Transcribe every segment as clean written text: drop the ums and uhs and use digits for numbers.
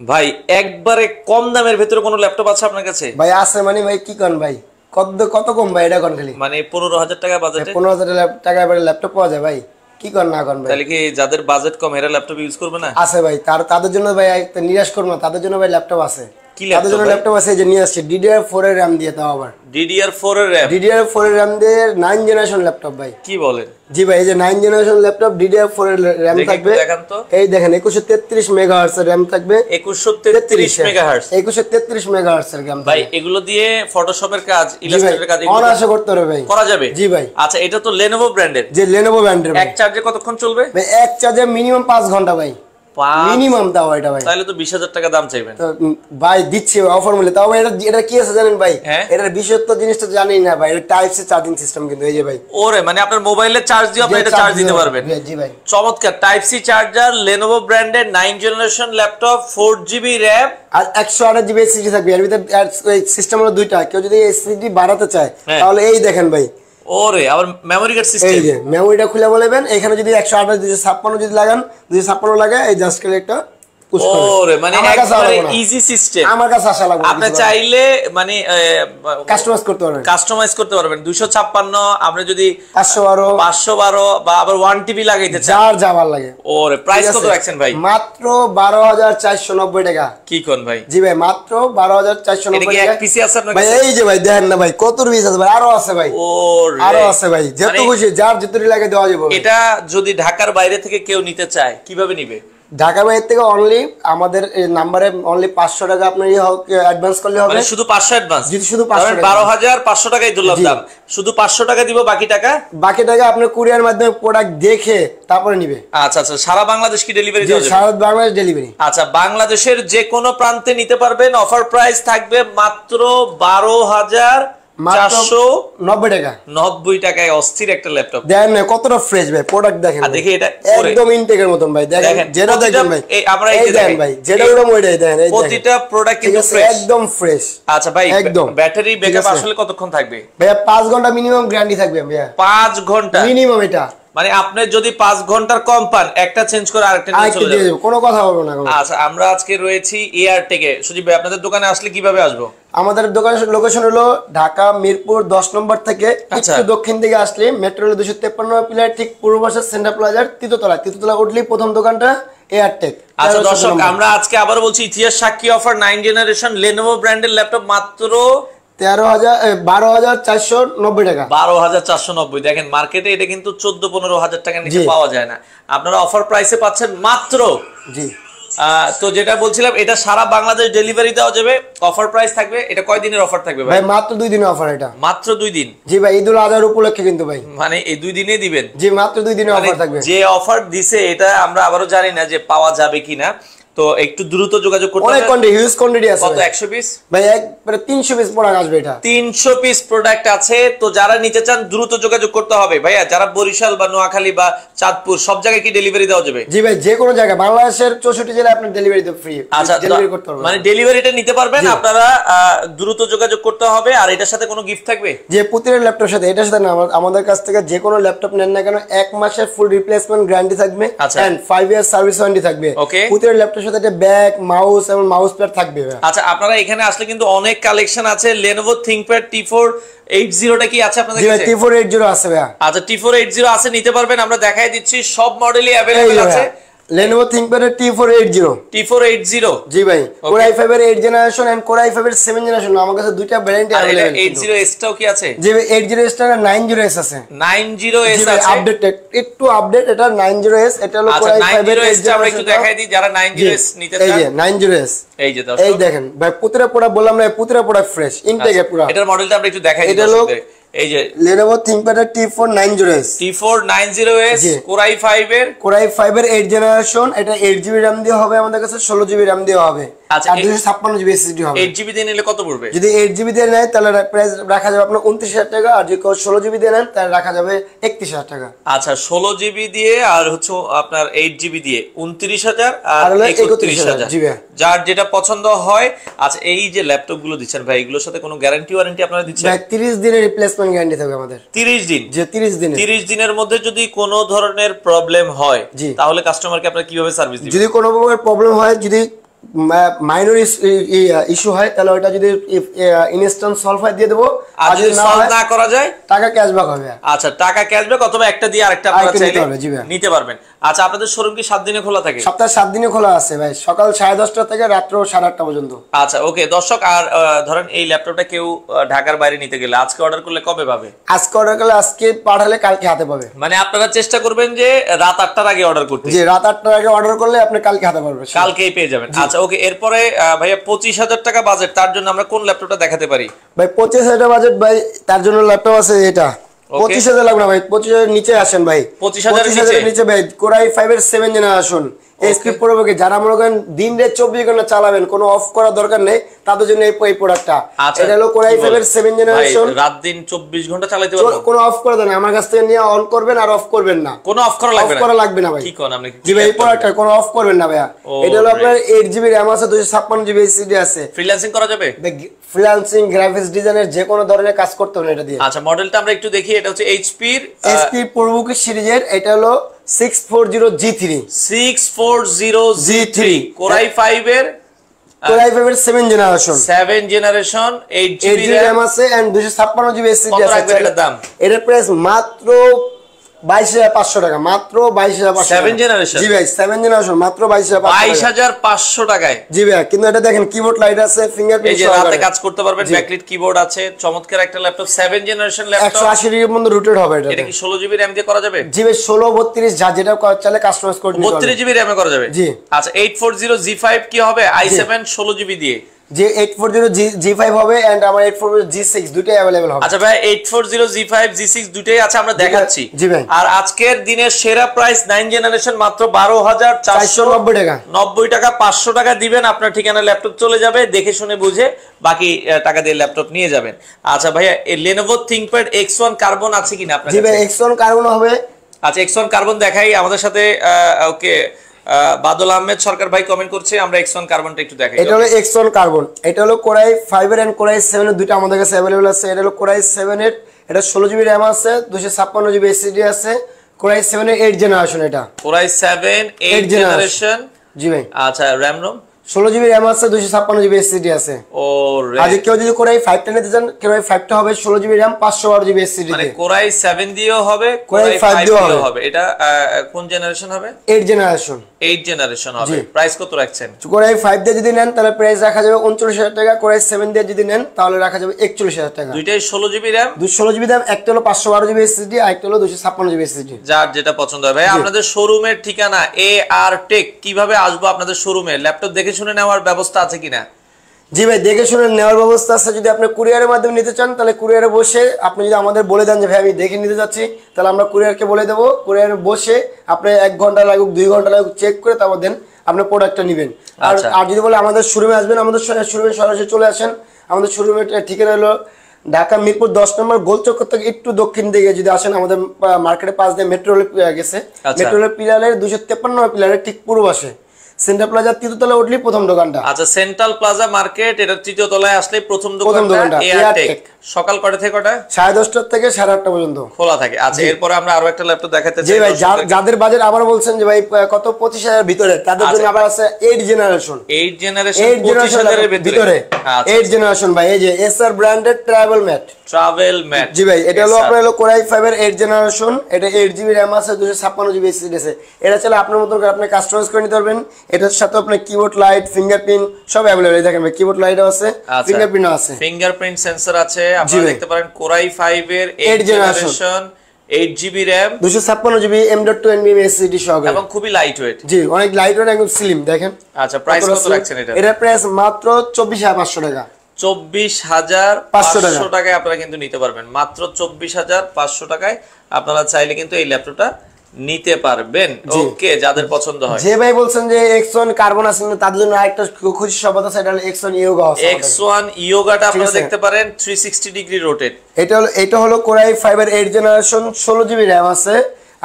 ভাই একবারে কম দামের ভেতরে কোনো ল্যাপটপ আছে আপনার কাছে? ভাই আছে মানে ভাই কি করেন ভাই, কত কত কম ভাই এটা কোন খালি মানে 15,000 টাকা বাজেটে 15,000 টাকা এবারে ল্যাপটপ পাওয়া যায় ভাই, কি করেন না করেন ভাই? তাহলে কি যাদের বাজেট কম এরা ল্যাপটপ ইউজ করবে না? আছে ভাই, তাদের জন্য ভাই নিরাশ করবো না, তাদের জন্য ভাই ল্যাপটপ আছে। কি তাদের জন্য ল্যাপটপ আছে, এই যে নিয়ে আসছে DDR4 এর RAM দিয়ে, তাও আবার DDR4 এর RAM। DDR4 এর RAM দিয়ে 9 জেনারেশন ল্যাপটপ ভাই। কি বলেন? জি ভাই, এই যে 9 জেনারেশন ল্যাপটপ DDR4 এর RAM থাকবে। দেখান তো। এই দেখেন 2133 মেগাহার্টজ এর RAM থাকবে। 2133 মেগাহার্টজ 2133 মেগাহার্টজ এর RAM ভাই। এগুলো দিয়ে ফটোশপের কাজ, ইলাস্ট্রেটরের কাজ এগুলো অনায়াসে করতে পারবে ভাই, করা যাবে। জি ভাই। আচ্ছা, এটা তো Lenovo ব্র্যান্ডের। যে Lenovo ব্র্যান্ডের এক চার্জে কতক্ষণ চলবে ভাই? এক চার্জে মিনিমাম 5 ঘন্টা ভাই, মিনিমাম। তাও এটা ভাই তাহলে তো 20,000 টাকা দাম চাইবেন। তো ভাই দিচ্ছে অফার মূল্যে। তাও ভাই এটা কি আছে জানেন ভাই? এটার বিশেষত্ব জিনিসটা জানি না ভাই, এটা টাইপ সি চার্জিং সিস্টেম কিন্তু। এই যে ভাই, ওরে মানে আপনার মোবাইলে চার্জ দিয়ে আপনি এটা চার্জ দিতে পারবেন। জি ভাই, চমৎকার টাইপ সি চার্জার, Lenovo ব্র্যান্ডের 9 জেনারেশন ল্যাপটপ, 4GB RAM আর 128GB SSD থাকবে। এর ভিতরে সিস্টেম হলো দুইটা, কেউ যদি SSD বাড়াতে চায় তাহলে এই দেখেন ভাই, ওরে আবার মেমরি কার্ড সিস্টেম। এই যে মেমোরিটা খুলে বলবেন, এখানে যদি 128 256 যদি লাগান, 256 লাগায় এই জাস্ট করে একটা পুশ করে। ওরে মানে একবারে ইজি সিস্টেম। আমার কাছে আসা লাগবে, আপনি চাইলে মানে কাস্টমাইজ করতে পারবেন, 256 আপনি যদি 512 বা আবার 1TB লাগাইতে চান, যার যাবার লাগে। ওরে প্রাইস কত রাখছেন ভাই? মাত্র 12,490 টাকা। কি কোন ভাই? জি ভাই, মাত্র 12,490 টাকা। এক পিসি আছে আপনার ভাই? কাছে? এই যে ভাই দেখেন না ভাই, কত পিস আছে ভাই, আরো আছে ভাই, ওরে আরো আছে ভাই, যত খুশি যার যতটি লাগে দেওয়া যাবে। এটা যদি ঢাকার বাইরে থেকে কেউ নিতে চায় কিভাবে নিবে? ঢাকা বাইরে থেকে অনলি আমাদের এই নাম্বারে অনলি 500 টাকা আপনি অ্যাডভান্স করলে হবে। মানে শুধু 500 অ্যাডভান্স? যদি শুধু 500 টাকা, 12,500 টাকাই ধরলাম দাম, শুধু 500 টাকা দিব, বাকি টাকা আপনি কুরিয়ার মাধ্যমে প্রোডাক্ট দেখে তারপরে নিবে। আচ্ছা আচ্ছা, সারা বাংলাদেশ কি ডেলিভারি দেওয়া যাবে? সারা বাংলাদেশ ডেলিভারি। আচ্ছা, বাংলাদেশের যে কোনো প্রান্তে নিতে পারবেন। অফার প্রাইস থাকবে মাত্র 12,490 টাকা। 90 টাকায় অস্থির একটা ল্যাপটপ। দেখেন না কতটা ফ্রেশ ভাই, প্রোডাক্ট দেখেন। দেখি এটা একদম ইনটেকের মতন ভাই, দেখেন যেটা দেখেন ভাই, আমরা এই দেখেন ভাই, যেটা ওরকম ওইটাই দেখেন, এই প্রতিটা প্রোডাক্ট কিন্তু ফ্রেশ, একদম ফ্রেশ। আচ্ছা ভাই, একদম ব্যাটারি ব্যাকআপ আসলে কতক্ষণ থাকবে ভাইয়া? 5 ঘন্টা মিনিমাম গ্যারান্টি থাকবে ভাইয়া। 5 ঘন্টা মিনিমাম। এটা মানে আপনি যদি 5 ঘন্টার কম পান, একটা চেঞ্জ করে আরেকটা নিয়ে চলে যাবেন, কোনো কথা বলবো না। আচ্ছা, আমরা আজকে রয়েছি এয়ারটেকে। সুজিব ভাই, আপনাদের দোকানে আসলে কিভাবে আসবো? আমাদের দোকানের লোকেশন হলো ঢাকা মিরপুর 10 নম্বর থেকে একটু দক্ষিণ দিকে আসলে মেট্রো রেল 253 পিলার ঠিক পূর্ব পাশে সেন্টার প্লাজার তৃতীয়তলা উঠলেই প্রথম দোকানটা এয়ারটেক। আচ্ছা দর্শক, আমরা আজকে আবার বলছি, ইতিহাস সাক্ষী অফার 9 জেনারেশন Lenovo ব্র্যান্ডের ল্যাপটপ মাত্র 12,490 টাকা। 12,490। দেখেন মার্কেটে এটা কিন্তু 14-15 হাজার টাকার নিচে পাওয়া যায় না, আপনারা অফার প্রাইসে পাচ্ছেন মাত্র। জি, তো যেটা বলছিলাম, এটা সারা বাংলাদেশ ডেলিভারি দেওয়া যাবে। অফার প্রাইস থাকবে। এটা কয় দিনের অফার থাকবে ভাই? মাত্র 2 দিনের অফার। এটা মাত্র 2 দিন? জি ভাই, ঈদুল আজহার উপলক্ষে কিন্তু ভাই, মানে এই 2 দিনে দিবেন? জি, মাত্র 2 দিনের অফার থাকবে। যে অফার দিছে এটা আমরা আবারও জানি না যে পাওয়া যাবে কিনা, তো একটু দ্রুত যোগাযোগ করতে হবে। অনেক হিউজ কোয়ান্টিটি আছে। কত? 100 পিস ভাই, একবারে 300 পিস প্রোডাক্ট আসবে। এটা 300 পিস প্রোডাক্ট আছে। তো যারা নিতে চান দ্রুত যোগাযোগ করতে হবে। ভাইয়া, যারা বরিশাল বা নোয়াখালী বা চাঁদপুর সব জায়গায় কি ডেলিভারি দেওয়া যাবে? জি ভাই, যে কোনো জায়গায় বাংলাদেশের 64 জেলায় আপনি ডেলিভারি দিতে ফ্রি। আচ্ছা, ডেলিভারি করতে পারবেন, মানে ডেলিভারিটা নিতে পারবেন আপনারা। দ্রুত যোগাযোগ করতে হবে। আর এটার সাথে কোনো গিফট থাকবে? যে প্রতিটা ল্যাপটপের সাথে, এটার সাথে না, আমাদের কাছ থেকে যে কোনো ল্যাপটপ নেন না কেন 1 মাসের ফুল রিপ্লেসমেন্ট গ্যারান্টি থাকবে এন্ড 5 ইয়ার সার্ভিস ওয়ারেন্টি থাকবে। প্রতিটা ল্যাপটপের সাথে একটা ব্যাগ, মাউস এবং মাউস প্যাড থাকবে। আচ্ছা, আপনারা এখানে আসলে কিন্তু অনেক কালেকশন আছে। Lenovo ThinkPad T480 টা কি আছে আপনাদের কাছে? T480 আছে ভাইয়া। আচ্ছা, T480 আছে, নিতে পারবেন। আমরা দেখাই দিচ্ছি, সব মডেলই अवेलेबल আছে। Lenovo ThinkPad T480। জি ভাই, Core i5 এর 8 জেনারেশন এন্ড Core i5 এর 7 জেনারেশন। আমার কাছে দুইটা ভ্যারিয়েন্ট अवेलेबल। 80s টাও কি আছে? জি ভাই, 80s টা 90s আছে। 90s আছে, আপডেট, একটু আপডেট। এটা 90s, এটা হলো Core i5 এর 8 টা। আমরা একটু দেখাই দিই যারা 90s নিতে চান। এই যে 90s, এই যে দর্শক, এই দেখেন ভাই, পুতরা প্রোডাক্ট বললাম না, পুতরা প্রোডাক্ট ফ্রেশ ইনটেক পুরো। এটার মডেলটা আমরা একটু দেখাই দিই দর্শকদের। এই যে Lenovo ThinkPad T490s Core i5 এর 8 জেনারেশন। এটা 8GB RAM দিয়ে হবে আমাদের কাছে, 16GB RAM দিয়ে হবে। আচ্ছা, আর 256GB SSD হবে। 8GB দিয়ে নিলে কত পড়বে? যদি 8GB দিয়ে নেয় তাহলে প্রাইস রাখা যাবে আপনার 29,000 টাকা। আর যদি 16GB দিয়ে নেন তাহলে রাখা যাবে 31,000 টাকা। আচ্ছা, 16GB দিয়ে আর হচ্ছে আপনার 8GB দিয়ে 29,000 আর 31,000, যার যেটা পছন্দ হয়। আচ্ছা, এই যে ল্যাপটপ গুলো দিচ্ছেন ভাই, এগুলোর সাথে কোনো গ্যারান্টি ওয়ারেন্টি আপনারা দিচ্ছেন? ভাই 30 দিনের রিপ্লেসমেন্ট গ্যারান্টি থাকবে আমাদের। 30 দিন? যে 30 দিনের মধ্যে যদি কোনো ধরনের প্রবলেম হয় তাহলে কাস্টমারকে আপনারা কিভাবে সার্ভিস দিবেন? যদি কোনো প্রবলেম হয়, যদি মাইনর ইস্যু হয় তাহলে ওটা যদি ইনস্ট্যান্ট সলভ হয় দিয়ে দেবো, আর যদি সলভ না করা যায় টাকা ক্যাশব্যাক হবে। আচ্ছা, টাকা ক্যাশব্যাক অথবা একটা দিয়ে আরেকটা আপনারা চাইলে নিতে পারবেন। আচ্ছা, আপনাদের শোরুম কি 7 দিনে খোলা থাকে? সপ্তাহে 7 দিনে খোলা আছে ভাই, সকাল 10:30 থেকে রাত্র 8:30 পর্যন্ত। আচ্ছা ওকে দর্শক, আর ধরেন এই ল্যাপটপটা কেউ ঢাকার বাইরে নিতে গেলে আজকে অর্ডার করলে কবে পাবে? আজকে অর্ডার করলে আজকে পাঠালে কালকে হাতে পাবে। মানে আপনারা চেষ্টা করবেন যে রাত 8টার আগে অর্ডার করতে? জি, রাত 8টার আগে অর্ডার করলে আপনি কালকে হাতে পারবেন, কালকেই পেয়ে যাবেন। আচ্ছা ওকে, এরপরে ভাইয়া 25,000 টাকা বাজেট, তার জন্য আমরা কোন ল্যাপটপটা দেখাতে পারি? ভাই 25,000 বাজেট ভাই, তার জন্য ল্যাপটপ আছে এটা। 25,000 লাগবে না ভাই, 25,000 নিচে আসেন ভাই। 25,000 নিচে ভাই Core i5 এর 7 জেনারেশন এসপি প্রোকে যারা মনে করেন দিন রাত 24 ঘন্টা চালাবেন, কোনো অফ করার দরকার নেই, তাদের জন্য এই প্রোডাক্টটা। এটা হলো Core i5 এর 7 জেনারেশন। রাত দিন 24 ঘন্টা চালাতে পারবেন, কোনো অফ করা দেন আমার কাছ থেকে নিয়ে অন করবেন আর অফ করবেন না, কোনো অফ করা লাগবে না ভাই। কি কোন আপনি? জি ভাই, এই প্রোডাক্টটা কোনো অফ করবেন না ভাইয়া। এটা হলো আপনার 8GB RAM আছে, 256GB SSD আছে। ফ্রিল্যান্সিং করা যাবে? ফ্রিল্যান্সিং, গ্রাফিক্স ডিজাইনের যে কোনো ধরনের কাজ করতে পারবেন এটা দিয়ে। আচ্ছা, মডেলটা আমরা একটু দেখি। এটা হচ্ছে HP ProBook সিরিজের, এটা হলো 640G3 Core i5 এর 7 জেনারেশন 8GB RAM আছে এন্ড 256GB SSD আছে। এটার দাম, এটার প্রাইস মাত্র 22,500 টাকা, মাত্র 22,500। 7 জেনারেশন? জি ভাই, 7 জেনারেশন মাত্র 22,500 টাকায়। জি ভাই, কিন্তু এটা দেখেন কিবোর্ড লাইট আছে, ফিঙ্গারপ্রিন্ট, এই যে রাতে কাজ করতে পারবেন, ব্যাকলাইট কিবোর্ড আছে, চমৎকার একটা ল্যাপটপ, 7 জেনারেশন ল্যাপটপ, 180 ডিগ্রি পর্যন্ত রোটেট হবে এটা। এটা কি 16GB RAM দিয়ে করা যাবে? জি ভাই, 16 32 যা যেটা চাইলে কাস্টমাইজ করে নিতে পারবেন। 32GB RAM এ করা যাবে? জি। আচ্ছা, 840G5 কি হবে? i7 16GB দিয়ে যে 840G5 হবে এন্ড আমার 840G6 দুটোই अवेलेबल হবে। আচ্ছা ভাই, 840G5 G6 দুটোই আছে, আমরা দেখাচ্ছি। জি ভাই। আর আজকের দিনের সেরা প্রাইস 9 জেনারেশন মাত্র 12,490 টাকা, 90 টাকা, 500 টাকা দিবেন, আপনার ঠিকানা ল্যাপটপ চলে যাবে, দেখে শুনে বুঝে বাকি টাকা দিয়ে ল্যাপটপ নিয়ে যাবেন। আচ্ছা ভাইয়া, এই Lenovo ThinkPad X1 কার্বন আছে কিনা আপনার কাছে? জি ভাই, X1 কার্বন হবে। আচ্ছা, X1 কার্বন দেখাই আমাদের সাথে। ওকে, বাদল আহমেদ সরকার ভাই কমেন্ট করছে, আমরা X1 কার্বনটা একটু দেখাই। এটা হলো X1 কার্বন, এটা হলো Core i5 এর এন্ড Core i7 এর দুটো আমাদের কাছে अवेलेबल আছে। এটা হলো Core i7 এর, এটা 16GB RAM আছে, 256GB SSD আছে। Core i7 এর 8 জেনারেশন, এটা Core i7 8 জেনারেশন। জি ভাই। আচ্ছা, RAM ROM 16GB RAM আছে, 256GB SSD আছে। ওরে, আজ কেউ যদি Core i5 টা নিতে চান, Core i5 টা হবে 16GB RAM 512GB SSD মানে দিয়ে। Core i7 দিয়েও হবে, Core i5 দিয়েও হবে। এটা কোন জেনারেশন হবে? 8 জেনারেশন। 8 জেনারেশন হবে। প্রাইস কত রাখছেন? Core i5 দিয়ে যদি নেন তাহলে প্রাইস রাখা যাবে 39,000 টাকা, Core i7 দিয়ে যদি নেন তাহলে রাখা যাবে 41,000 টাকা। দুইটাই 16GB RAM, 216GB RAM, একটা হলো 512GB SSD আর একটা হলো 256GB SSD। যার যেটা পছন্দ হয়। ভাই, আপনাদের শোরুমের ঠিকানা AR Tech, কিভাবে আসবো আপনাদের শোরুমে? ল্যাপটপ দেখে শুনে নেওয়ার ব্যবস্থা আছে কিনা? জি ভাই, দেখে শুনে নেওয়ার ব্যবস্থা আছে। যদি আপনি কুরিয়ারের মাধ্যমে নিতে চান তাহলে কুরিয়ারে বসে আপনি যদি আমাদের বলে দেন যে ভাই আমি দেখে নিতে যাচ্ছি, তাহলে আমরা কুরিয়ারকে বলে দেবো, কুরিয়ারে বসে আপনি 1 ঘন্টা লাগুক 2 ঘন্টা লাগুক চেক করে তারপর দেন আপনি প্রোডাক্টটা নেবেন। আর যদি বলে আমাদের শোরুমে আসবেন, আমাদের শোরুমে সরাসরি চলে আসেন। আমাদের শোরুমের ঠিকানা হলো ঢাকা মিরপুর 10 নম্বর গোলচক্কর থেকে একটু দক্ষিণ দিকে যদি আসেন, আমাদের মার্কেটের পাশ দিয়ে মেট্রো রেল গেছে, মেট্রো রেল পিলারের 253 নম্বর পিলারের ঠিক পূর্ব পাশে সেন্ট্রাল প্লাজা তৃতীয় তলায় উঠলেই প্রথম দোকানটা। আচ্ছা, সেন্ট্রাল প্লাজা মার্কেট, এটা তৃতীয় তলায় আসলে প্রথম দোকানটা AR Tech। সকাল কয়টা থেকে কয়টা? 10:30 থেকে 8:30 পর্যন্ত খোলা থাকে। আচ্ছা, এরপর আমরা আরো একটা ল্যাপটপ দেখাতে চাই। জি ভাই, যাদের বাজেট আবার বলছেন যে ভাই কত 25,000 এর ভিতরে, তাদের জন্য আবার আছে 8 জেনারেশন 25,000 এর ভিতরে 8 জেনারেশন ভাই। এই যে SR ব্র্যান্ডেড ট্রাভেল ম্যাট। জি ভাই, এটা হলো আপনার হলো Core i5 এর 8 জেনারেশন, এটা 8GB RAM আছে, 256GB SSD আছে। এটা চাইলে আপনার মতো করে আপনি কাস্টমাইজ করে নিতে পারবেন। এটার সাথে আপনার কিবোর্ড লাইট, ফিঙ্গারপ্রিন্ট সব अवेलेबल। এই দেখেন ভাই, কিবোর্ড লাইটও আছে, ফিঙ্গারপ্রিন্টও আছে, ফিঙ্গারপ্রিন্ট সেন্সর আছে। আপনারা দেখতে পারেন Core i5 এর 8 generation 8GB RAM 256GB M.2 NVMe SSD সহ, এবং খুবই লাইট ওয়েট। জি, অনেক লাইট ওয়েট, একদম স্লিম। দেখেন। আচ্ছা, প্রাইস কত রাখছেন এটা? এটার প্রাইস মাত্র 24,500 টাকা। 24,500 টাকায় আপনারা কিন্তু নিতে পারবেন, মাত্র 24,500 টাকায় আপনারা চাইলে কিন্তু এই ল্যাপটপটা নিতে পারবেন। ওকে, যাদের পছন্দ হয়। যে ভাই বলছেন যে X1 কার্বন আছে না, তাদের জন্য আরেকটা খুশি সংবাদ আছে, এটা হলো X1 ইয়োগা আছে। X1 ইয়োগাটা আপনারা দেখতে পারেন 360 ডিগ্রি রোটেট। এটা হলো Core i5 এর 8 জেনারেশন, 16GB RAM আছে,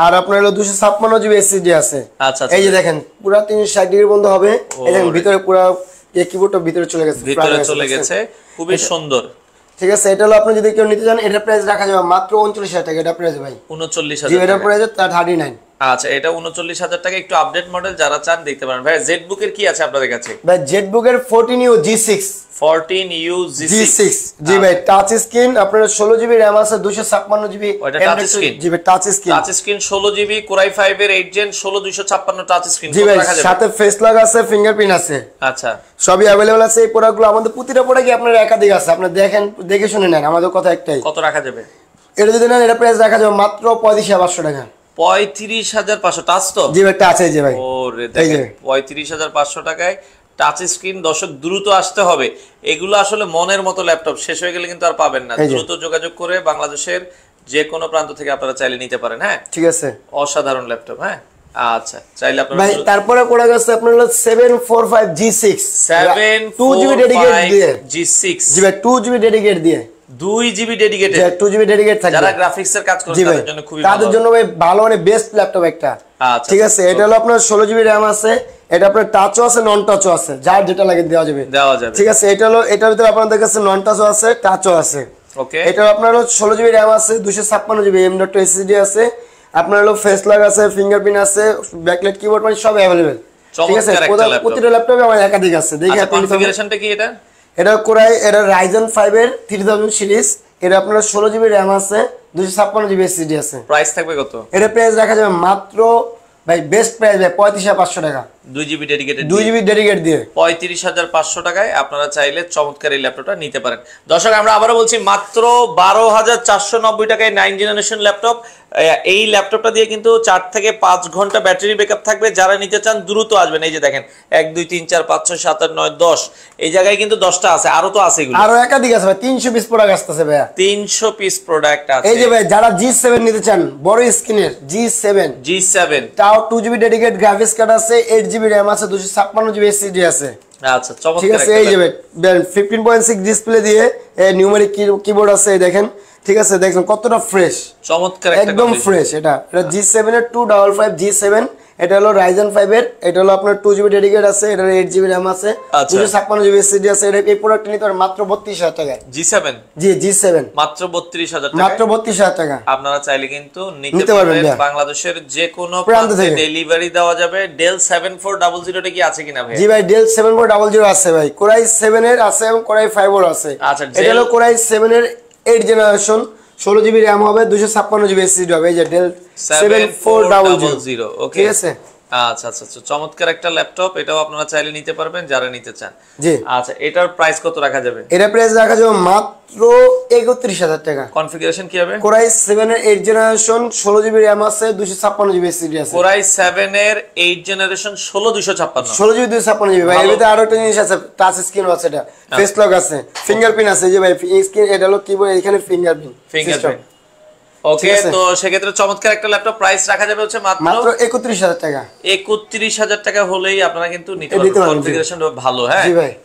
আর আপনার হলো 256GB SSD আছে। আচ্ছা, এই যে দেখেন পুরো 360 ডিগ্রি বন্ধ হবে। এই দেখেন ভিতরে পুরো এই কিবোর্ডটা ভিতরে চলে গেছে, খুবই সুন্দর। ঠিক আছে, এটা হলো আপনি যদি কেউ নিতে চান, এটার প্রাইস রাখা যাবে মাত্র 39,000 টাকা। এটা প্রাইস ভাই 39,000। জি, এটার প্রাইস 39। আচ্ছা, এটা ৩৯,০০০ টাকা, একটু আপডেট মডেল, যারা চান দেখতে পারেন। ভাই জেটবুক এর কি আছে আপনাদের কাছে? ভাই জেটবুক এর 14U G6 জি ভাই, টাচ স্ক্রিন, আপনার 16GB RAM আছে, 256GB ওটা টাচ স্ক্রিন। জি ভাই touch screen 16GB Core i5 এর 8 Gen 16256 টাচ স্ক্রিন। জি ভাই, সাথে ফেস লক আছে, ফিঙ্গারপ্রিন্ট আছে। আচ্ছা, সবই अवेलेबल আছে। এই প্রোডাক্টগুলো আমাদের প্রতিটা প্রোডাক্টই আপনার একাধিক আছে, আপনি দেখেন, দেখে শুনে নেন। আমাদের কথা একটাই, কত রাখা যাবে এটা যদি নেন, এটা প্রাইস রাখা যাবে মাত্র 35,500 টাকা। 35,500 টাচ তো? জি ভাই টাচ, এই যে ভাই, ওরে দেখেন 35,500 টাকায় টাচ স্ক্রিন। দর্শক দ্রুত আসতে হবে, এগুলো আসলে মনের মতো ল্যাপটপ, শেষ হয়ে গেলে কিন্তু আর পাবেন না। দ্রুত যোগাযোগ করে বাংলাদেশের যে কোনো প্রান্ত থেকে আপনারা চাইলে নিতে পারেন। হ্যাঁ ঠিক আছে, অসাধারণ ল্যাপটপ। হ্যাঁ আচ্ছা, চাইলে আপনারা ভাই। তারপরে পড়ে গেছে আপনার হলো 745 G6 2GB ডেডিকেট দিয়ে G6। জি ভাই 2GB ডেডিকেট দিয়ে 2GB ডেডিকেটেড, 2GB ডেডিকেট থাকবে। যারা গ্রাফিক্স এর কাজ করে তাদের জন্য খুবই ভালো, তাদের জন্য ভাই ভালো, মানে বেস্ট ল্যাপটপ একটা। আচ্ছা ঠিক আছে, এটা হলো আপনার 16GB RAM আছে, এটা আপনার টাচও আছে, নন টাচও আছে, যার যেটা লাগে দেওয়া যাবে। ঠিক আছে, এটা হলো, এটার ভিতরে আপনাদের কাছে নন টাচও আছে, টাচও আছে। ওকে, এটা আপনার হলো 16GB RAM আছে, 256GB M.2 SSD আছে, আপনার হলো ফেস লক আছে, ফিঙ্গারপ্রিন্ট আছে, ব্যাকলাইট কিবোর্ড, মানে সব अवेलेबल। ঠিক আছে, প্রতিটা ল্যাপটপে আমার একাধিক আছে। দেখি আপনি কনফিগারেশনটা কি এটা? এটা কোরাই, এটা Ryzen 5 এর 3000 সিরিজ, এটা আপনার 16GB RAM আছে, 256GB SSD আছে। প্রাইস থাকবে কত? এটা প্রাইস রাখা যাবে মাত্র ভাই, বেস্ট প্রাইস ভাই 35,500 টাকা। 2GB ডেডিকেটেড, 2GB ডেডিকেট দিয়ে 35,500 টাকায় আপনারা চাইলে চমৎকার এই ল্যাপটপটা নিতে পারেন। দর্শক আমরা আবারও বলছি, মাত্র 12,490 টাকায় 9 জেনারেশন ল্যাপটপ। এই ল্যাপটপটা দিয়ে কিন্তু 4 থেকে 5 ঘন্টা ব্যাটারি ব্যাকআপ থাকবে। যারা নিতে চান দ্রুত আসবেন। এই যে দেখেন 1 2 3 4 5 6 7 8 9 10, এই জায়গায় কিন্তু 10টা আছে, আরো তো আছে, এগুলো আরো একাধিক আছে ভাই। 300 পিস প্রোডাক্ট আসছে ভাই, 300 পিস প্রোডাক্ট আছে। এই যে ভাই, যারা G7 নিতে চান, বড় স্ক্রিনের G7 তাও 2GB ডেডিকেট গ্রাফিক্স কার্ড আছে, 8GB RAM আছে, 256GB SSD আছে। আচ্ছা চমৎকার। ঠিক আছে, এই যে ভাই 15.6 ডিসপ্লে দিয়ে নিউমেরিক কিবোর্ড আছে, এই দেখেন। ঠিক আছে, দেখুন কতটা ফ্রেশ, চমৎকার, একদম ফ্রেশ। এটা G7 এর 255 G7, এটা হলো Ryzen 5 এর, এটা হলো আপনার 2GB ডেডিকেট আছে, এটা 8GB RAM আছে, 256GB SSD আছে। এটা এই প্রোডাক্টটা নিতে পারেন মাত্র 32,000 টাকা। G7 জি G7 মাত্র 32,000 টাকা, মাত্র 32,000 টাকা। আপনারা চাইলে কিন্তু নিতে পারবেন। বাংলাদেশের যে কোনো প্রান্তে ডেলিভারি দেওয়া যাবে। ডেল 7400 টা কি আছে কিনা ভাই? জি ভাই, ডেল 7400 আছে ভাই, Core i7 এর আছে এবং Core i5 এর আছে। আচ্ছা, এটা হলো Core i7 এর 8 জেনারেশন, 16GB RAM হবে, 256GB SSD হবে। এই যে ডেল 7400। ওকে, ঠিক আছে। আচ্ছা আচ্ছা আচ্ছা, চমৎকার একটা ল্যাপটপ, এটাও আপনারা চাইলে নিতে পারবেন যারা নিতে চান। জি আচ্ছা, এটার প্রাইস কত রাখা যাবে? এটা প্রাইস রাখা যাবে মাত্র 31,000 টাকা। কনফিগারেশন কি হবে? Core i7 এর 8 জেনারেশন, 16GB RAM আছে, 256GB SSD আছে। Core i7 এর 8 জেনারেশন 256 16GB 256GB ভাই। এর ভিতরে আরো একটা জিনিস আছে, টাচ স্ক্রিন আছে, এটা ফেস লক আছে, ফিঙ্গারপ্রিন্ট আছে। এই যে ভাই স্ক্রিন, এটা হলো কিবোর্ড, এখানে ফিঙ্গারপ্রিন্ট। ওকে, তো সেক্ষেত্রে চমৎকার একটা ল্যাপটপ, প্রাইস রাখা যাবে হচ্ছে মাত্র 31,000 টাকা। 31,000 টাকা হলেই আপনারা কিন্তু নিতে পারবেন। কনফিগারেশন ভালো, হ্যাঁ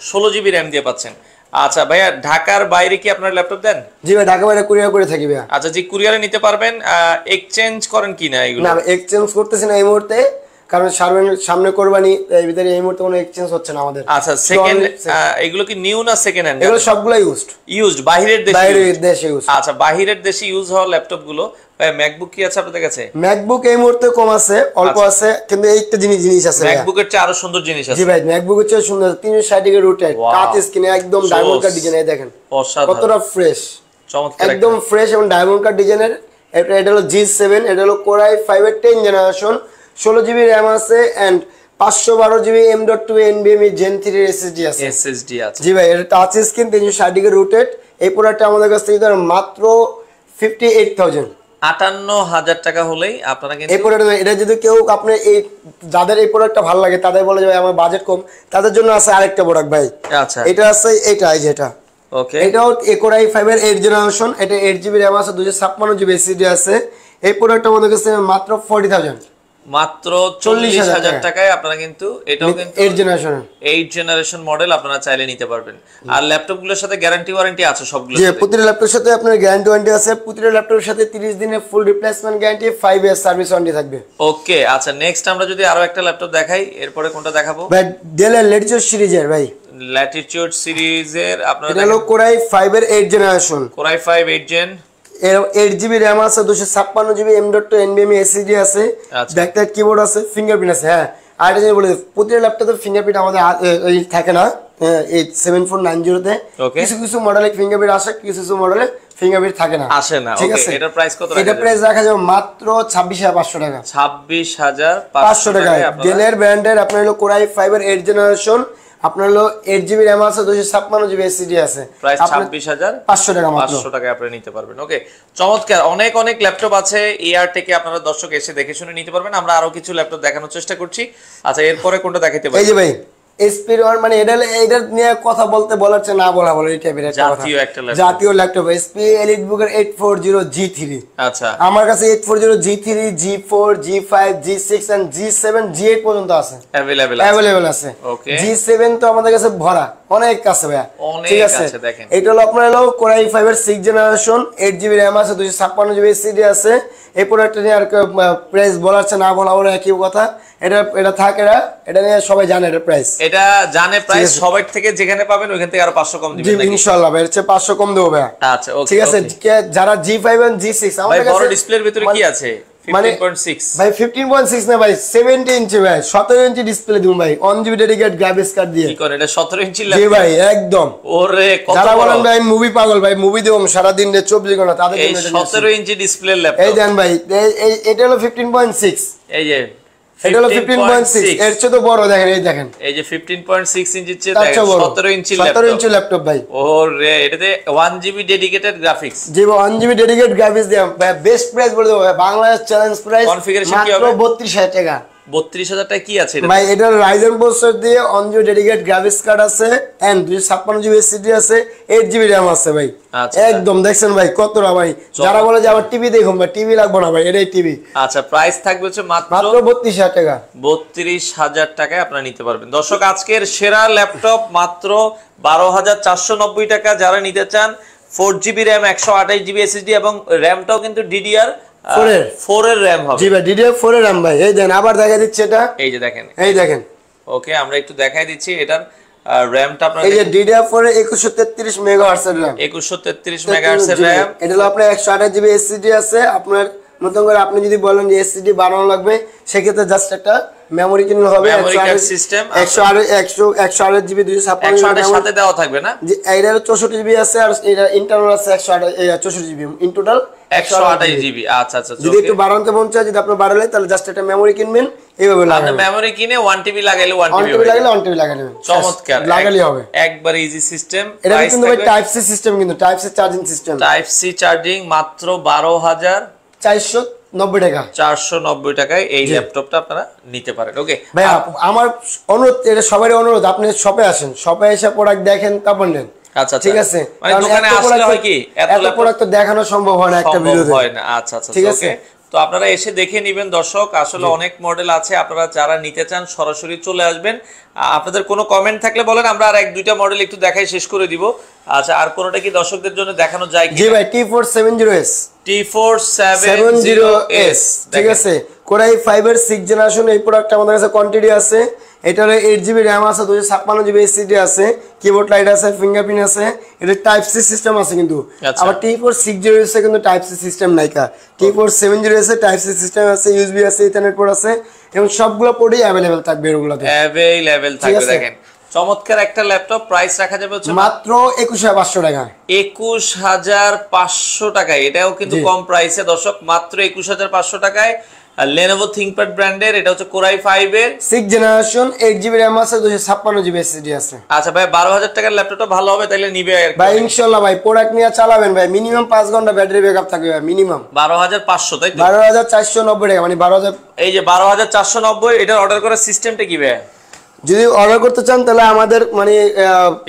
16GB RAM দিয়ে পাচ্ছেন। আচ্ছা ভাইয়া, ঢাকার বাইরে কি আপনারা ল্যাপটপ দেন? জি ভাই, ঢাকার বাইরে কুরিয়ার করে থাকি ভাইয়া। আচ্ছা, যে কুরিয়ারে নিতে পারবেন, এক্সচেঞ্জ করেন কি না এগুলো? না, এক্সচেঞ্জ করতেছি না এই মুহূর্তে, কারণ সামনে কোরবানি, এই ভিতরে এই মুহূর্তে কোনো এক্সচেঞ্জ হচ্ছে না আমাদের। আচ্ছা, সেকেন্ড এগুলো কি নিউ না সেকেন্ড হ্যান্ড? এগুলো সবগুলো ইউজড বাইরের দেশে ইউজ। আচ্ছা, বাইরের দেশে ইউজ হওয়া ল্যাপটপ গুলো। ভাই ম্যাকবুক কি আছে আপনাদের কাছে? ম্যাকবুক এই মুহূর্তে কম আছে, অল্প আছে, কিন্তু এইটা জিনিস আছে। ম্যাকবুকের চেয়ে আরো সুন্দর জিনিস আছে। জি ভাই, ম্যাকবুকের চেয়ে সুন্দর, 360 রুটেড টাচ স্ক্রিন, একদম ডায়মন্ড কাট ডিজাইন। এই দেখেন কতটা ফ্রেশ, চমৎকার, একদম ফ্রেশ এবং ডায়মন্ড কাট ডিজাইনের। এটা হলো G7, এটা হলো Core i5 এর 10 জেনারেশন, 16GB RAM আছে and 512GB M.2 NVMe Gen 3 SSD আছে। জি ভাই, এটা টাচ স্ক্রিন, 360 রুটেড। এই প্রোডাক্টটা আমাদের কাছ থেকে মাত্র 58,000 টাকা হলেই আপনারা কিন্তু এই প্রোডাক্ট। এটা যদি কেউ আপনি এই যাদের এই প্রোডাক্টটা ভালো লাগে, তাদের বলে যে ভাই আমার বাজেট কম, তাদের জন্য আছে আরেকটা প্রোডাক্ট ভাই। আচ্ছা, এটা আছে, এটা এই যে এটা, ওকে, এটাও Core i5 এর 8 জেনারেশন, এটা 8GB RAM আছে, 256GB SSD আছে। এই প্রোডাক্টটা আমাদের কাছে মাত্র 40,000, মাত্র 40,000 টাকায় আপনারা কিন্তু এটাও কিন্তু 8 জেনারেশন মডেল আপনারা চাইলে নিতে পারবেন। আর ল্যাপটপ গুলোর সাথে গ্যারান্টি ওয়ারেন্টি আছে সবগুলোর সাথে? প্রতিটা ল্যাপটপের সাথে আপনার গ্যারান্টি ওয়ারেন্টি আছে। প্রতিটা ল্যাপটপের সাথে 30 দিনের ফুল replacement guarantee, 5 year service warranty থাকবে। ওকে, আচ্ছা, নেক্সট আমরা যদি আরো একটা ল্যাপটপ দেখাই, এরপরে কোনটা দেখাবো? ভাই ডেল ল্যাটিটিউড সিরিজের, ভাই ল্যাটিটিউড সিরিজের আপনারা এটা হলো Core i5 এর 8 generation, Core i5 8 gen, 8GB RAM আছে, 256GB M.2 NVMe SSD আছে, আচ্ছা। ব্যাকলাইট কিবোর্ড আছে, ফিঙ্গারপ্রিন্ট আছে। হ্যাঁ, আর এটা বলে প্রতিটা ল্যাপটপে ফিঙ্গারপ্রিন্ট আমাদের এই থাকে না, এই 7490 তে Okay. কিছু কিছু মডেলে ফিঙ্গারপ্রিন্ট আসে, কিছু কিছু মডেলে ফিঙ্গারপ্রিন্ট থাকে না, আসে না। ঠিক ওকে, আছে। এটার প্রাইস কত? এটা প্রাইস রাখা যাবে মাত্র 26500 টাকা। 26500 টাকায় আপনারা ডেলের ব্র্যান্ডের আপনার হলো কোর i5 এর 8 জেনারেশন, আপনার হলো 8GB RAM আছে, 256GB SSD আছে, প্রাইস আপনার 26500 টাকা মাত্র। 500 টাকায় আপনি নিতে পারবেন। ওকে, চমৎকার। অনেক অনেক ল্যাপটপ আছে এআর থেকে, আপনারা দর্শক এসে দেখে শুনে নিতে পারবেন। আমরা আরো কিছু ল্যাপটপ দেখানোর চেষ্টা করছি। আচ্ছা, এরপরে কোনটা দেখাতে পারি? এই যে ভাই SP মানে এটা নিয়ে কথা বলার চেয়ে না বলা ভালো, এই টাইপের একটা কথা। জাতীয় একটা ল্যাপটপ, জাতীয় ল্যাপটপ SP EliteBook 840G3। আচ্ছা, আমার কাছে 840G3, G4, G5, G6 and G7, G8 পর্যন্ত আছে, अवेलेबल আছে। ওকে, G7 তো আমাদের কাছে ভরা, অনেক আছে ভাই, অনেক ঠিক আছে। আছে, দেখেন। এটা হলো আপনার হলো কোর i5 এর 6 জেনারেশন, 8GB RAM আছে, 256GB SSD আছে। এই প্রোডাক্টটা নিয়ে আর প্রাইস বলার চেয়ে না বলা ওরা একই কথা। এটা থাকে না, এটা নিয়ে সবাই জানে এটা প্রাইস, এটা জানে প্রাইস। সবার থেকে যেখানে পাবেন ওইখান থেকে আরো 500 কম জি দিবেন নাকি? ইনশাআল্লাহ ভাই, এর চেয়ে 500 কম দেবো ভাই। আচ্ছা, ওকে, ঠিক আছে। যারা G5 এবং G6 ভাই আমাদের বড় কাছে ডিসপ্লের ভিতরে কি আছে? মানে 15.6 ভাই 15.6 না ভাই, 70 ইঞ্চি ভাই, 17 ইঞ্চি ডিসপ্লে দিন ভাই, 1GB ডেডিকেট গ্রাফিক্স কার্ড দিয়ে। কি করে এটা? 17 ইঞ্চি জি ল্যাপটপ ভাই একদম। ওরে কত যারা বড়! বলেন ভাই মুভি পাগল, ভাই মুভি দেবো সারা দিন 24 ঘন্টা, তাদের এই জন্য এটা নিয়ে 17 ইঞ্চি ডিসপ্লে আসি। এই ল্যাপটপ, দেন ভাই, এটা হলো 15.6, এই যে এটা হলো 15.6, এর চেয়ে তো বড় দেখেন, এই দেখেন, এই যে 15.6 ইঞ্চির চেয়ে তার দেখেন চেয়ে বড় 17 ইঞ্চি 17 ল্যাপটপ। ইঞ্চি ল্যাপটপ ভাই। ওরে, এটাতে 1GB ডেডিকেটেড গ্রাফিক্স। জি 1GB ডেডিকেট গ্রাফিক্স দিয়ে বেস্ট প্রাইস বলে দেবো ভাই, বাংলাদেশ চ্যালেঞ্জ প্রাইস Configuration কি মাত্র হবে? 32000 টাকা 32000 টাকা কি আছে এটা? ভাই। এটা রাইজেন প্রসেসর দিয়ে 1GB ডেডিকেট গ্রাফিক্স কার্ড আছে এন্ড 256GB SSD আছে, 8GB RAM আছে ভাই। আচ্ছা, একদম দেখছেন ভাই কতটা ভাই। যারা বলে যে আবার টিভি দেখুন ভাই, টিভি লাগবে না ভাই, এটাই টিভি। আচ্ছা, প্রাইস থাকবে হচ্ছে মাত্র 32000 টাকা। 32000 টাকায় আপনারা নিতে পারবেন। দর্শক, আজকের সেরা ল্যাপটপ মাত্র 12490 টাকা। যারা নিতে চান 4GB RAM 128GB SSD এবং র্যামটাও কিন্তু DDR4 এর র্যাম হবে। জি ভাই DDR4 এর RAM ভাই। এই দেন আবার দেখা দিচ্ছে এটা, এই যে দেখেন, এই দেখেন। ওকে, আমরা একটু দেখাই দিচ্ছি এটার র্যামটা আপনারা। এই যে DDR4 এর 2133 মেগাহার্টজ এর RAM, 2133 মেগাহার্টজ এর র্যাম। এটা হলো আপনার 128GB SSD আছে। আপনার নতুন করে আপনি যদি বলেন যে SSD বাড়ানো লাগবে, সেক্ষেত্রে জাস্ট একটা মেমোরি কিনলে হবে। Memory card system 128GB 256GB এর সাথে দেওয়া থাকবে না? যে এইটার 64GB আছে, আর এটা ইন্টারনাল আছে 164GB, ইন টোটাল 128GB। আচ্ছা আচ্ছা, যদি একটু বাড়াতে মন চায়, যদি আপনি বাড়ালে তাহলে জাস্ট একটা মেমোরি কিনবেন, এইভাবে আপনি লাগাবেন। মেমোরি কিনে 1TB লাগাইলে 1TB 1TB লাগালে 1TB লাগাই নেবেন, চমৎকার, লাগালেই হবে। একবার ইজি সিস্টেম। এটা কিন্তু ভাই টাইপ সি সিস্টেম, কিন্তু type C charging system, type C charging, মাত্র 12490 টাকা। 490 টাকায় এই ল্যাপটপটা আপনারা নিতে পারেন। ওকে ভাই আমার অনুরোধ, এটা সবারই অনুরোধ, আপনি শপে আসেন, শপে এসে প্রোডাক্ট দেখেন, তারপর নেন। আচ্ছা, ঠিক আছে। মানে দোকানে আসলে হয় কি এত প্রোডাক্ট তো দেখানো সম্ভব হয় না একটা ভিডিওতে, হয় না। আচ্ছা আচ্ছা, ঠিক আছে। ওকে, তো আপনারা এসে দেখে নেবেন। দর্শক, আসলে অনেক মডেল আছে, আপনারা যারা নিতে চান সরাসরি চলে আসবেন। আপনাদের কোনো কমেন্ট থাকলে বলেন, আমরা আর এক দুইটা মডেল একটু দেখাই শেষ করে দিব। আচ্ছা, আর কোনোটা কি দর্শকদের জন্য দেখানো যায় কি? জি ভাই T470S, T470S, ঠিক আছে। কোর i5 এর 6 জেনারেশন, এই প্রোডাক্ট আমাদের কাছে কোয়ান্টিটি আছে। এটার 8GB RAM আছে, 256GB SSD আছে, কিবোর্ড লাইট আছে, ফিঙ্গারপ্রিন্ট আছে। এটা টাইপ সি সিস্টেম আছে কিন্তু। আবার T460S এ কিন্তু টাইপ সি সিস্টেম নাইকা। T470S এ টাইপ সি সিস্টেম আছে, USB আছে, ইথারনেট পোর্ট আছে, এবং সবগুলো পোর্টই अवेलेबल থাকবে এগুলোতে। अवेलेबल থাকবে। দেখেন, চমৎকার একটা ল্যাপটপ। প্রাইস রাখা যাবে হচ্ছে মাত্র 21500 টাকা। 21500 টাকায়। এটাও কিন্তু কম প্রাইসে দর্শক, মাত্র 21500 টাকায়। Lenovo ThinkPad ব্র্যান্ডের, এটা হচ্ছে Core i5 এর 6 জেনারেশন, 8GB RAM আছে, 256GB SSD আছে। আচ্ছা ভাই, 12000 টাকার ল্যাপটপটা ভালো হবে, তাইলে নিবে ভাই ইনশাআল্লাহ ভাই, প্রোডাক্ট নিয়ে চালাবেন ভাই, মিনিমাম 5 ঘন্টা ব্যাটারি ব্যাকআপ থাকবে ভাই, মিনিমাম। 12500, তাই তো? 12490 টাকা, মানে 12000। এই যে 12490, এটার অর্ডার করার সিস্টেমটা কি ভাই? যদি অর্ডার করতে চান তাহলে আমাদের মানে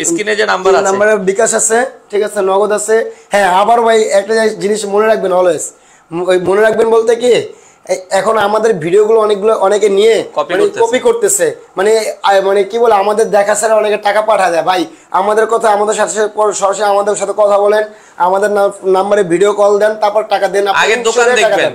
স্ক্রিনে যে নাম্বার আছে, নাম্বারে বিকাশ আছে, ঠিক আছে, নগদ আছে। হ্যাঁ, আবার ভাই একটা জিনিস মনে রাখবেন অলওয়েজ, মনে রাখবেন বলতে কি, এখন আমাদের ভিডিওগুলো অনেকে নিয়ে কপি করতেছে, মানে কি বলে, আমাদের দেখা ছাড়া অনেকে টাকা পাঠা দেয়। ভাই আমাদের কথা, আমাদের সাথে সরাসরি আমাদের সাথে কথা বলেন, আমাদের নাম্বারে ভিডিও কল দেন, তারপর টাকা দেন। আগে দোকান দেখবেন,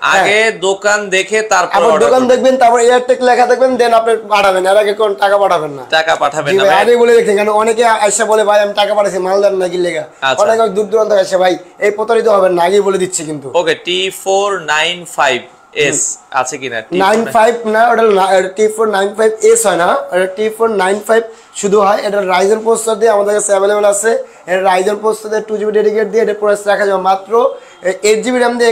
আগে দোকান দেখে তারপর আবার দোকান দেখবেন, তারপর এয়ারটেক লেখা দেখবেন, দেন আপনি পাঠাবেন, এর আগে কোন টাকা পাঠাবেন না। টাকা পাঠাবেন জি না ভাই, ভাই? আগে বলে দেখেন, কারণ অনেকে আইসা বলে ভাই আমি টাকা পাঠাইছি মাল দেন নাকি লেখা, আচ্ছা। অনেক দূর দূরান্ত আসে ভাই, এই প্রতারিত হবেন না, আগেই বলে দিচ্ছি কিন্তু। ওকে, T495S আছে কিনা? 95 না, ওটা T495S হয় না, এটা T495 শুধু হয়। এটা রাইজেন প্রসেসর দিয়ে আমাদের কাছে অ্যাভেলেবল আছে। এটা রাইজেন প্রসেসর দিয়ে 2GB ডেডিকেট দিয়ে এটা প্রাইস রাখা যাবে মাত্র 8GB র্যাম দিয়ে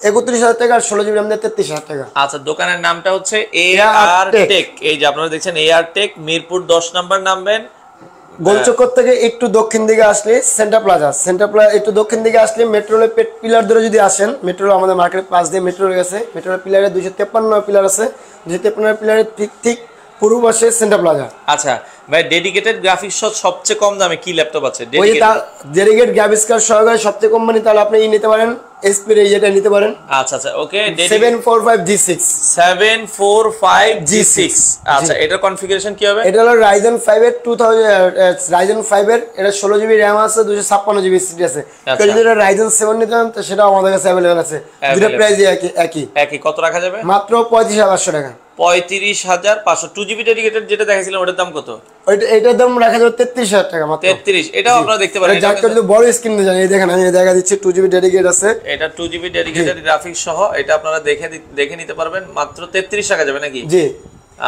31,000 টাকা, আর 16GB র্যাম দিয়ে 33,000 টাকা। আচ্ছা, দোকানের নামটা হচ্ছে এয়ারটেক। এই যে আপনারা দেখছেন এয়ারটেক, মিরপুর 10 নাম্বার নামবেন। গোলচক্কর থেকে একটু দক্ষিণ দিকে আসলে সেন্টার প্লাজা, একটু দক্ষিণ দিকে আসলে মেট্রো রেলের পিলার ধরে যদি আসেন, মেট্রো রেল আমাদের মার্কেট পাশ দিয়ে মেট্রো রেল গেছে, মেট্রো রেল পিলারে 253 পিলার আছে, 253 পিলারের ঠিক পূর্ব পাশে সেন্টার প্লাজা। আচ্ছা ভাই, ডেডিকেটেড গ্রাফিক্স সহ সবচেয়ে কম দামে কি ল্যাপটপ আছে? ওই ডেডিকেট গ্রাফিক্স কার্ড সহকারে সবচেয়ে কোম্পানি, তাহলে আপনি নিতে পারেন এসপি এর এটা নিতে পারেন। আচ্ছা আচ্ছা, ওকে, 745G6 745G6। আচ্ছা, এটার কনফিগারেশন কি হবে? এটা হলো Ryzen 5 এর 2000 এটা 16GB র্যাম আছে, 256GB SSD আছে। কেউ যদি এটা Ryzen 7 নিতে চান তো সেটাও আমাদের কাছে अवेलेबल আছে। দুটো প্রাইস একই। কত রাখা যাবে? মাত্র 35,500 টাকা। 35,500। 2GB ডেডিকেটেড যেটা দেখাইছিলাম ওটার দাম কত? এটার দাম রাখা যাবে 33,000 টাকা মাত্র। 33। এটাও আপনারা দেখতে পারেন। যার যদি বড় স্ক্রিন নিতে চান, এই দেখেন আমি দেখা দিচ্ছি 2GB ডেডিকেট আছে। এটা 2GB ডেডিকেটেড গ্রাফিক্স সহ, এটা আপনারা দেখে নিতে পারবেন, মাত্র 33 টাকা যাবে নাকি? জি,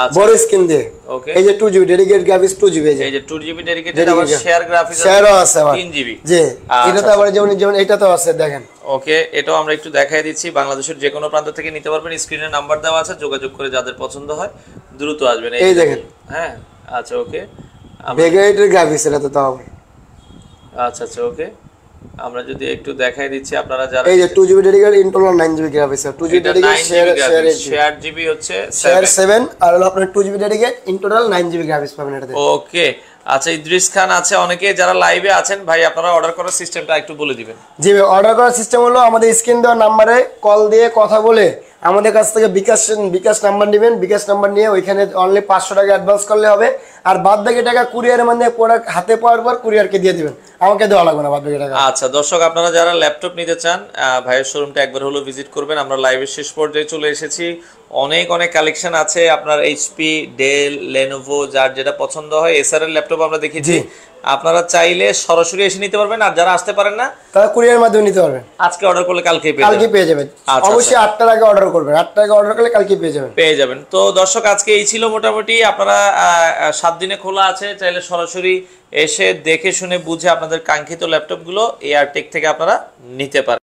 আচ্ছা, বড় স্ক্রিন দিয়ে। ওকে, এই যে 2GB ডেডিকেট গ্রাফিক্স 2GB, এই যে 2GB ডেডিকেটেড, আবার শেয়ার গ্রাফিক্স শেয়ারও আছে আবার 3GB। জি, এটা তো আবার যেমন এটা তো আছে দেখেন। ওকে, এটাও আমরা একটু দেখাই দিচ্ছি, বাংলাদেশের যে কোনো প্রান্ত থেকে নিতে পারবেন। স্ক্রিনে নাম্বার দেওয়া আছে, যোগাযোগ করে যাদের পছন্দ হয় দ্রুত আসবেন। এই দেখেন। হ্যাঁ, আচ্ছা, ওকে, ভেগাইটের গ্রাফিক্স এটা তো তাও। আচ্ছা আচ্ছা, ওকে, আমরা যদি একটু দেখাই দিচ্ছি আপনারা যারা, এই যে 2GB dedicate internal 9GB graphics, 2GB dedicate share GB হচ্ছে শেয়ার 7, আর হলো আপনার 2GB dedicate internal 9GB graphics পাবেন এটাতে। ওকে, আচ্ছা, ইদ্রিস খান আছে, অনেকে যারা লাইভে আছেন ভাই, আপনারা অর্ডার করার সিস্টেমটা একটু বলে দিবেন। জি ভাই, অর্ডার করার সিস্টেম হলো আমাদের স্ক্রিন দেওয়া নাম্বারে কল দিয়ে কথা বলে আমাদের কাছ থেকে বিকাশ নাম্বার নেবেন। বিকাশ নাম্বার নিয়ে ওইখানে অনলি 500 টাকা অ্যাডভান্স করলে হবে, আর বাদ বাকি টাকা কুরিয়ারের মানে প্রোডাক্ট হাতে পাওয়ার পর কুরিয়ারকে দিয়ে দিবেন, আমাকে দেওয়া লাগবে না বাদ বাকি টাকা। আচ্ছা দর্শক, আপনারা যারা ল্যাপটপ নিতে চান ভাইয়ের শোরুমটা একবার হলো ভিজিট করবেন। আমরা লাইভের শেষ পর্যায়ে চলে এসেছি। অনেক কালেকশন আছে আপনার, এইচপি, ডেল, লেনোভো, যার যেটা পছন্দ হয়। এসআর এর ল্যাপটপ আমরা দেখেছি, আপনারা চাইলে সরাসরি এসে নিতে পারবেন, আর যারা আসতে পারেন না তারা কুরিয়ারের মাধ্যমে নিতে পারবেন। আজকে অর্ডার করলে কালকে পেয়ে যাবেন। অবশ্যই 8টার আগে অর্ডার করবেন, 8টার আগে অর্ডার করলে কালকে পেয়ে যাবেন। তো দর্শক, আজকে এই ছিল মোটামুটি। আপনারা 7 দিনে খোলা আছে, চাইলে সরাসরি এসে দেখে শুনে বুঝে আপনাদের কাঙ্ক্ষিত ল্যাপটপগুলো এয়ারটেক থেকে আপনারা নিতে পারেন।